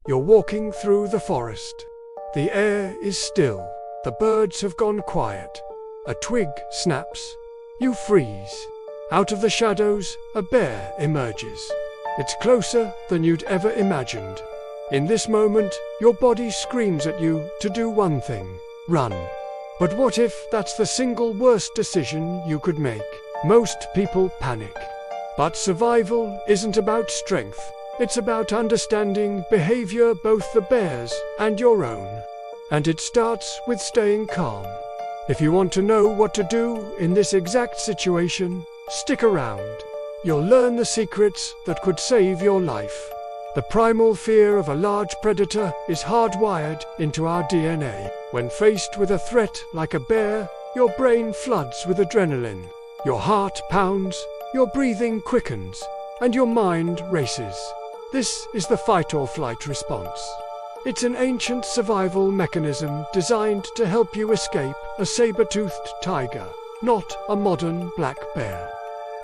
You're walking through the forest. The air is still. The birds have gone quiet. A twig snaps. You freeze. Out of the shadows, a bear emerges. It's closer than you'd ever imagined. In this moment, your body screams at you to do one thing: run. But what if that's the single worst decision you could make? Most people panic. But survival isn't about strength. It's about understanding behavior, both the bear's and your own. And it starts with staying calm. If you want to know what to do in this exact situation, stick around. You'll learn the secrets that could save your life. The primal fear of a large predator is hardwired into our DNA. When faced with a threat like a bear, your brain floods with adrenaline. Your heart pounds, your breathing quickens, and your mind races. This is the fight or flight response. It's an ancient survival mechanism designed to help you escape a saber-toothed tiger, not a modern black bear.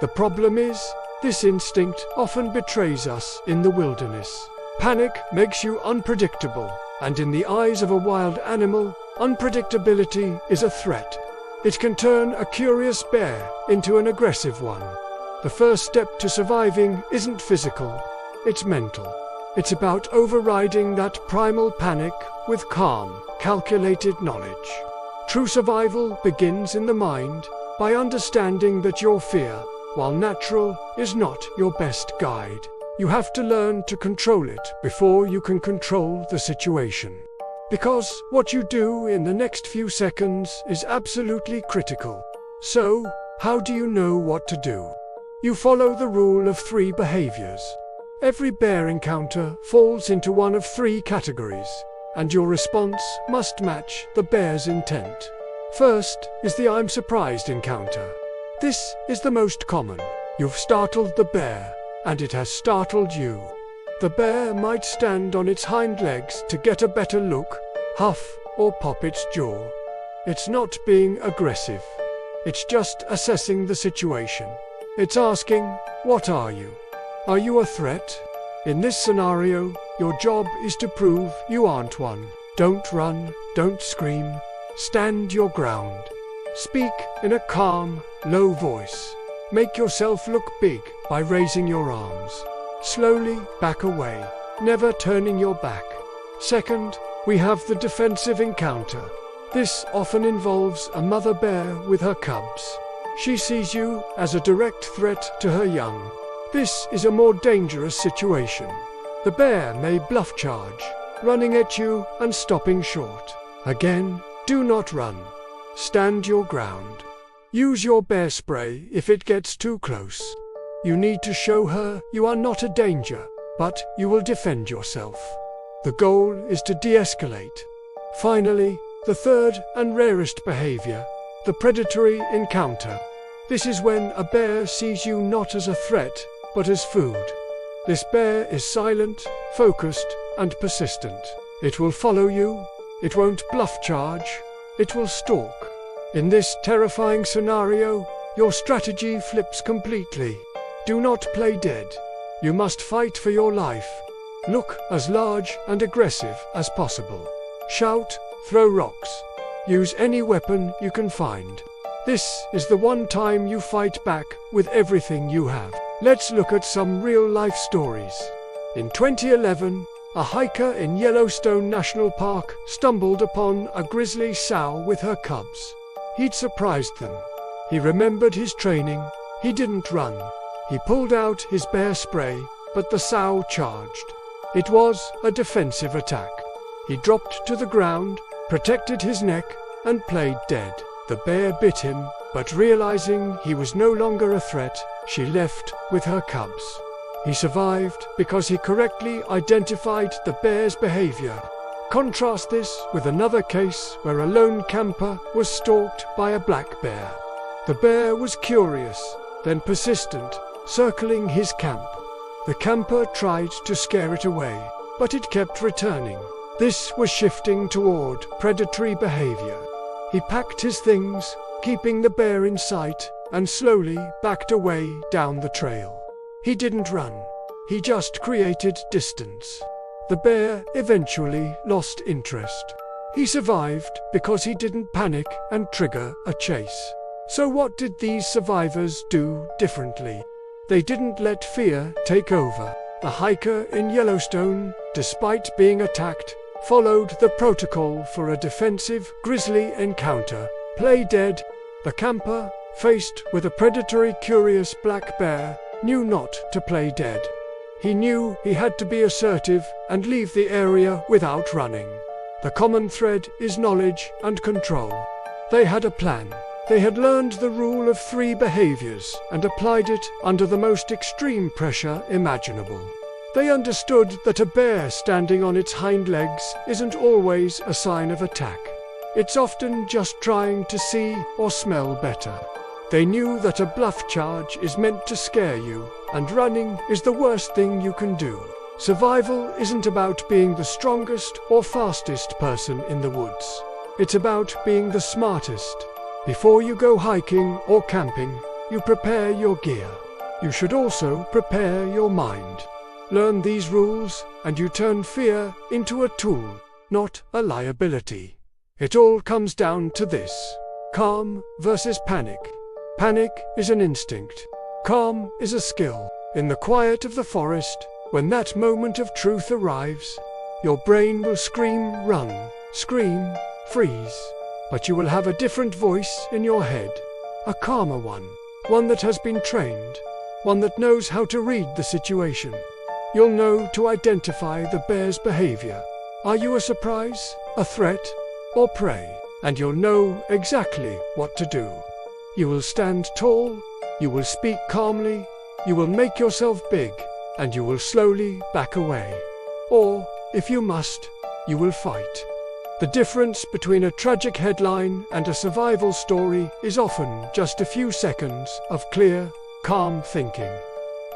The problem is, this instinct often betrays us in the wilderness. Panic makes you unpredictable, and in the eyes of a wild animal, unpredictability is a threat. It can turn a curious bear into an aggressive one. The first step to surviving isn't physical, it's mental. It's about overriding that primal panic with calm, calculated knowledge. True survival begins in the mind, by understanding that your fear, while natural, is not your best guide. You have to learn to control it before you can control the situation. Because what you do in the next few seconds is absolutely critical. So, how do you know what to do? You follow the rule of 3 behaviors. Every bear encounter falls into one of 3 categories, and your response must match the bear's intent. First is the "I'm surprised" encounter. This is the most common. You've startled the bear, and it has startled you. The bear might stand on its hind legs to get a better look, huff, or pop its jaw. It's not being aggressive. It's just assessing the situation. It's asking, "What are you? Are you a threat?" In this scenario, your job is to prove you aren't one. Don't run, don't scream. Stand your ground. Speak in a calm, low voice. Make yourself look big by raising your arms. Slowly back away, never turning your back. Second, we have the defensive encounter. This often involves a mother bear with her cubs. She sees you as a direct threat to her young. This is a more dangerous situation. The bear may bluff charge, running at you and stopping short. Again, do not run. Stand your ground. Use your bear spray if it gets too close. You need to show her you are not a danger, but you will defend yourself. The goal is to de-escalate. Finally, the third and rarest behavior, the predatory encounter. This is when a bear sees you not as a threat, but as food. This bear is silent, focused, and persistent. It will follow you. It won't bluff charge. It will stalk. In this terrifying scenario, your strategy flips completely. Do not play dead. You must fight for your life. Look as large and aggressive as possible. Shout, throw rocks. Use any weapon you can find. This is the one time you fight back with everything you have. Let's look at some real-life stories. In 2011, a hiker in Yellowstone National Park stumbled upon a grizzly sow with her cubs. He'd surprised them. He remembered his training. He didn't run. He pulled out his bear spray, but the sow charged. It was a defensive attack. He dropped to the ground, protected his neck, and played dead. The bear bit him, but realizing he was no longer a threat, she left with her cubs. He survived because he correctly identified the bear's behavior. Contrast this with another case where a lone camper was stalked by a black bear. The bear was curious, then persistent, circling his camp. The camper tried to scare it away, but it kept returning. This was shifting toward predatory behavior. He packed his things, keeping the bear in sight, and slowly backed away down the trail. He didn't run. He just created distance. The bear eventually lost interest. He survived because he didn't panic and trigger a chase. So what did these survivors do differently? They didn't let fear take over. The hiker in Yellowstone, despite being attacked, followed the protocol for a defensive grizzly encounter. Play dead. The camper, faced with a predatory curious black bear, knew not to play dead. He knew he had to be assertive and leave the area without running. The common thread is knowledge and control. They had a plan. They had learned the rule of 3 behaviors and applied it under the most extreme pressure imaginable. They understood that a bear standing on its hind legs isn't always a sign of attack. It's often just trying to see or smell better. They knew that a bluff charge is meant to scare you, and running is the worst thing you can do. Survival isn't about being the strongest or fastest person in the woods. It's about being the smartest. Before you go hiking or camping, you prepare your gear. You should also prepare your mind. Learn these rules, and you turn fear into a tool, not a liability. It all comes down to this: calm versus panic. Panic is an instinct. Calm is a skill. In the quiet of the forest, when that moment of truth arrives, your brain will scream, run, scream, freeze. But you will have a different voice in your head. A calmer one that has been trained, one that knows how to read the situation. You'll know to identify the bear's behavior. Are you a surprise, a threat, or prey? And you'll know exactly what to do. You will stand tall, you will speak calmly, you will make yourself big, and you will slowly back away. Or, if you must, you will fight. The difference between a tragic headline and a survival story is often just a few seconds of clear, calm thinking.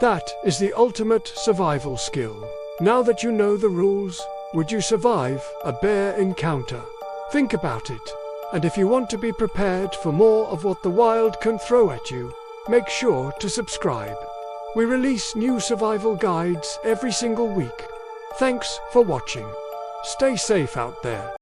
That is the ultimate survival skill. Now that you know the rules, would you survive a bear encounter? Think about it. And if you want to be prepared for more of what the wild can throw at you, make sure to subscribe. We release new survival guides every single week. Thanks for watching. Stay safe out there.